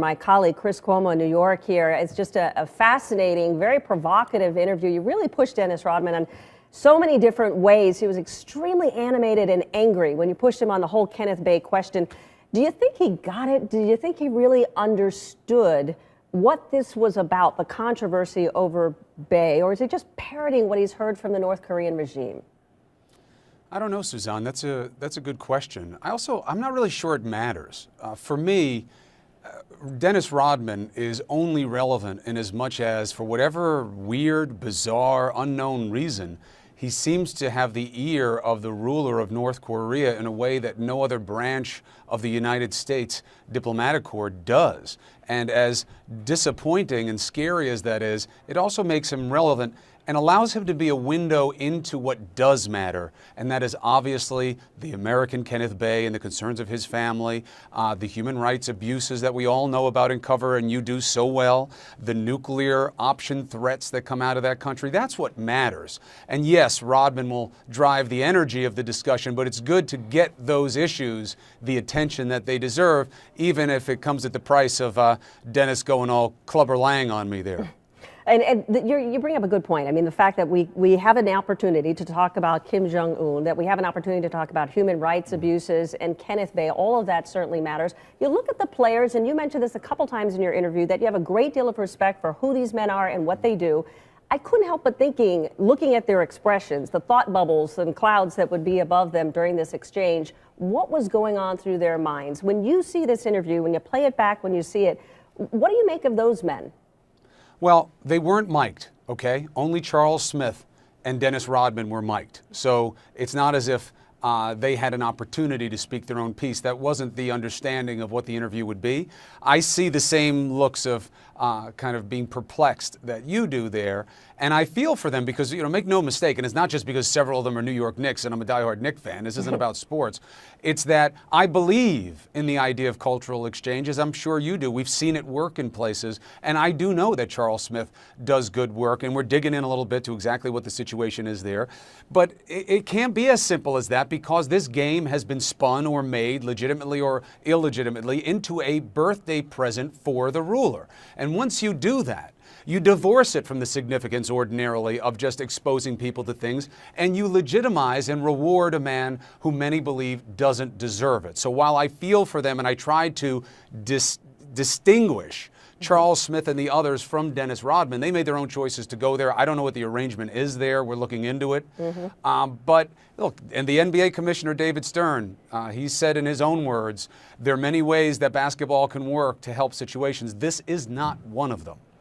My colleague Chris Cuomo in New York here. It's just a fascinating, very provocative interview. You really pushed Dennis Rodman on so many different ways. He was extremely animated and angry when you pushed him on the whole Kenneth Bay question. Do you think he got it? Do you think he really understood what this was about, the controversy over Bay, or is he just parroting what he's heard from the North Korean regime? I don't know, Suzanne. That's a good question. I'm not really sure it matters. For me, Dennis Rodman is only relevant in as much as, for whatever weird, bizarre, unknown reason, he seems to have the ear of the ruler of North Korea in a way that no other branch of the United States diplomatic corps does. And as disappointing and scary as that is, it also makes him relevant and allows him to be a window into what does matter, and that is obviously the American Kenneth Bay and the concerns of his family, the human rights abuses that we all know about and cover, and you do so well, the nuclear option threats that come out of that country. That's what matters. And yes, Rodman will drive the energy of the discussion, but it's good to get those issues the attention that they deserve, even if it comes at the price of Dennis going all Clubber Lang on me there. You bring up a good point. I mean, the fact that we have an opportunity to talk about Kim Jong-un, that we have an opportunity to talk about human rights abuses and Kenneth Bay, all of that certainly matters. You look at the players, and you mentioned this a couple times in your interview, that you have a great deal of respect for who these men are and what they do. I couldn't help but thinking, looking at their expressions, the thought bubbles and clouds that would be above them during this exchange, what was going on through their minds? When you see this interview, when you play it back, when you see it, what do you make of those men? Well, they weren't mic'd, okay? Only Charles Smith and Dennis Rodman were mic'd. So it's not as if they had an opportunity to speak their own piece. That wasn't the understanding of what the interview would be. I see the same looks of kind of being perplexed that you do there. And I feel for them because, make no mistake, and it's not just because several of them are New York Knicks and I'm a diehard Knick fan. This isn't about sports. It's that I believe in the idea of cultural exchange, as I'm sure you do. We've seen it work in places. And I do know that Charles Smith does good work. And we're digging in a little bit to exactly what the situation is there. But it can't be as simple as that, because this game has been spun or made, legitimately or illegitimately, into a birthday present for the ruler. And once you do that, you divorce it from the significance ordinarily of just exposing people to things, and you legitimize and reward a man who many believe doesn't deserve it. So while I feel for them and I tried to distinguish Charles Smith and the others from Dennis Rodman, they made their own choices to go there. I don't know what the arrangement is there. We're looking into it. But look, and the NBA commissioner, David Stern, he said in his own words, there are many ways that basketball can work to help situations. This is not one of them.